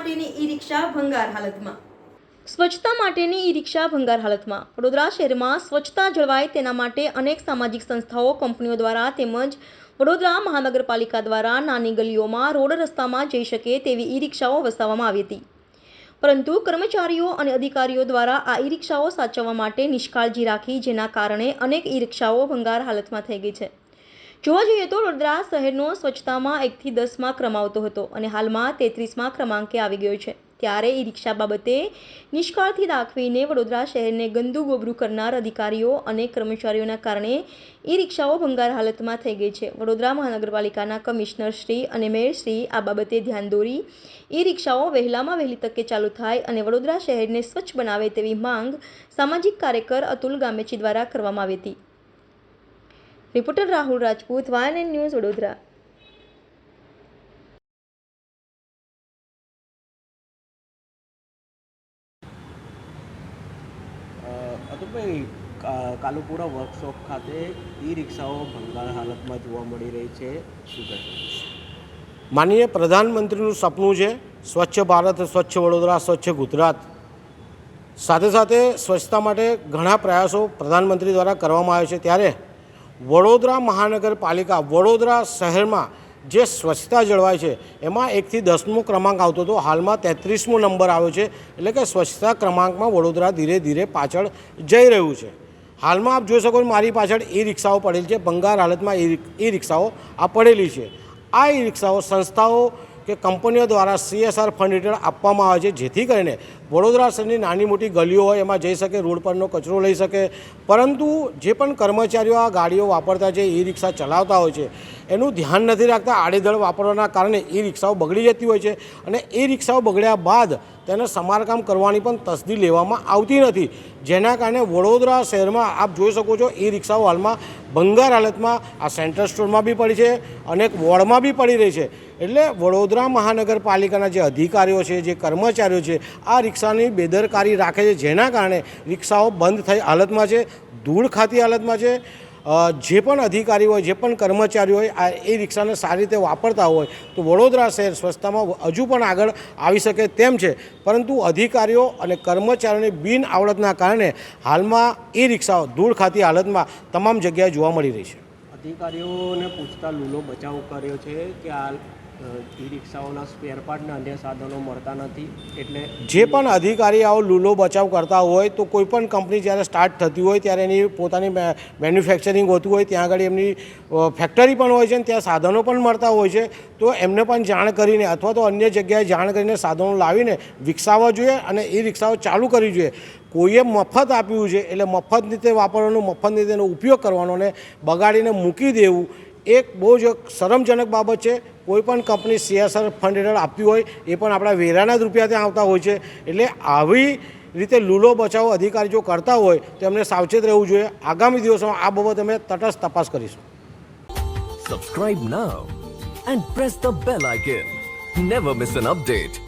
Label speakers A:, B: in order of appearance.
A: માટેની ઈ-રિક્ષા ભંગાર હાલતમાં. સ્વચ્છતા માટેની ઈ-રિક્ષા ભંગાર હાલતમાં. વડોદરા શહેરમાં સ્વચ્છતા જળવાય તેના માટે અનેક સામાજિક સંસ્થાઓ, કંપનીઓ દ્વારા તેમજ વડોદરા મહાનગરપાલિકા દ્વારા નાની ગલીઓમાં રોડ રસ્તામાં જઈ શકે તેવી ઈ-રિક્ષાઓ વસાવવામાં આવી હતી. પરંતુ કર્મચારીઓ અને અધિકારીઓ દ્વારા આ ઈ-રિક્ષાઓ સાચવવા માટે નિષ્કાળજી રાખી, જેના કારણે અનેક ઈ-રિક્ષાઓ ભંગાર હાલતમાં થઈ ગઈ છે. જોવા જઈએ તો વડોદરા શહેરનો સ્વચ્છતામાં 1 થી 10માં ક્રમ આવતો હતો અને હાલમાં 33માં ક્રમાંકે આવી ગયો છે. ત્યારે ઈ-રિક્ષા બાબતે નિષ્કાળજી દાખવીને વડોદરા શહેરને ગંદુ ગોબરું કરનાર અધિકારીઓ અને કર્મચારીઓના કારણે ઈ-રિક્ષાઓ ભંગાર હાલતમાં થઈ ગઈ છે. વડોદરા મહાનગરપાલિકાના કમિશનર શ્રી અને મેયર શ્રી આ બાબતે ધ્યાન દોરી ઈ-રિક્ષાઓ વહેલામાં વહેલી તકે ચાલુ થાય અને વડોદરા શહેરને સ્વચ્છ બનાવે તેવી માંગ સામાજિક કાર્યકર અતુલ ગામેચી દ્વારા કરવામાં આવી હતી. Reporter Rahul Rajput, YNN news, Vadodara.
B: Atulbhai, Kalupura workshop ખાતે ઈ-રિક્ષાઓ ભંગાર હાલતમાં જોવા મળી રહી છે, શું કહેશો?
C: માનનીય પ્રધાનમંત્રીનું સપનું છે સ્વચ્છ ભારત, સ્વચ્છ વડોદરા, સ્વચ્છ ગુજરાત. સાથે સાથે સ્વચ્છતા માટે ઘણા પ્રયાસો પ્રધાનમંત્રી દ્વારા કરવામાં આવે છે. ત્યારે વડોદરા મહાનગરપાલિકા વડોદરા શહેરમાં જે સ્વચ્છતા જળવાય છે એમાં 1 થી 10મો ક્રમાંક આવતો હતો. હાલમાં 33મો નંબર આવ્યો છે. એટલે કે સ્વચ્છતા ક્રમાંકમાં વડોદરા ધીરે ધીરે પાછળ જઈ રહ્યું છે. હાલમાં આપ જોઈ શકો મારી પાછળ ઈ-રિક્ષાઓ પડેલી છે. ભંગાર હાલતમાં ઈ-રિક્ષાઓ આ પડેલી છે. આ ઈ-રિક્ષાઓ સંસ્થાઓ કે કંપનીઓ દ્વારા CSR ફંડ હેઠળ આપવામાં આવે છે, જેથી કરીને વડોદરા શહેરની નાની મોટી ગલીઓ હોય એમાં જઈ શકે, રોડ પરનો કચરો લઈ શકે. પરંતુ જે પણ કર્મચારીઓ આ ગાડીઓ વાપરતા છે, ઈ-રિક્ષા ચલાવતા હોય છે, એનું ધ્યાન નથી રાખતા. આડેધડ વાપરવાના કારણે ઈ-રિક્ષાઓ બગડી જતી હોય છે અને ઈ-રિક્ષાઓ બગડ્યા બાદ તેને સમારકામ કરવાની પણ તસદી લેવામાં આવતી નથી. જેના કારણે વડોદરા શહેરમાં આપ જોઈ શકો છો ઈ-રિક્ષાઓ હાલમાં ભંગાર હાલતમાં આ સેન્ટ્રલ સ્ટોરમાં બી પડી છે, અનેક વોર્ડમાં બી પડી રહી છે. એટલે વડોદરા મહાનગરપાલિકાના જે અધિકારીઓ છે, જે કર્મચારીઓ છે, આ રિક્ષાની બેદરકારી રાખે છે, જેના કારણે રિક્ષાઓ બંધ થઈ હાલતમાં છે, ધૂળ ખાતી હાલતમાં છે. જે પણ અધિકારી હોય, જે પણ કર્મચારી હોય, આ એ રિક્ષાને સારી રીતે વાપરતા હોય તો વડોદરા શહેર સ્વચ્છતામાં હજુ પણ આગળ આવી શકે તેમ છે. પરંતુ અધિકારીઓ અને કર્મચારીઓની બિન આવડતના કારણે હાલમાં એ રિક્ષાઓ ધૂળ ખાતી હાલતમાં તમામ જગ્યાએ જોવા મળી રહી છે.
B: અધિકારીઓને પૂછતા લૂલો બચાવ કર્યો છે કે આ ઈ-રિક્ષાઓના સ્પેર પાર્ટ અને અન્ય સાધનો મળતા નથી. એટલે
C: જે પણ અધિકારી આવો લૂલો બચાવ કરતા હોય તો કોઈ પણ કંપની જ્યારે સ્ટાર્ટ થતી હોય ત્યારે એની પોતાની મેન્યુફેક્ચરિંગ હોતું હોય, ત્યાં આગળ એમની ફેક્ટરી પણ હોય છે અને ત્યાં સાધનો પણ મળતા હોય છે. તો એમને પણ જાણ કરીને અથવા તો અન્ય જગ્યાએ જાણ કરીને સાધનો લાવીને વિકસાવવા જોઈએ અને એ રિક્ષાઓ ચાલુ કરવી જોઈએ. કોઈએ મફત આપ્યું છે એટલે મફત રીતે વાપરવાનું, મફત રીતે એનો ઉપયોગ કરવાનો અને બગાડીને મૂકી દેવું એક બહુ જ શરમજનક બાબત છે. કોઈ પણ કંપની CSR ફંડ હેઠળ આપતી હોય એ પણ આપણા વેરાના જ રૂપિયા ત્યાં આવતા હોય છે. એટલે આવી રીતે લૂલો બચાવો અધિકારી જો કરતા હોય તો એમને સાવચેત રહેવું જોઈએ. આગામી દિવસોમાં આ બાબતે અમે તટસ્થ તપાસ કરીશું.
D: Subscribe now and press the bell icon. Never miss an update.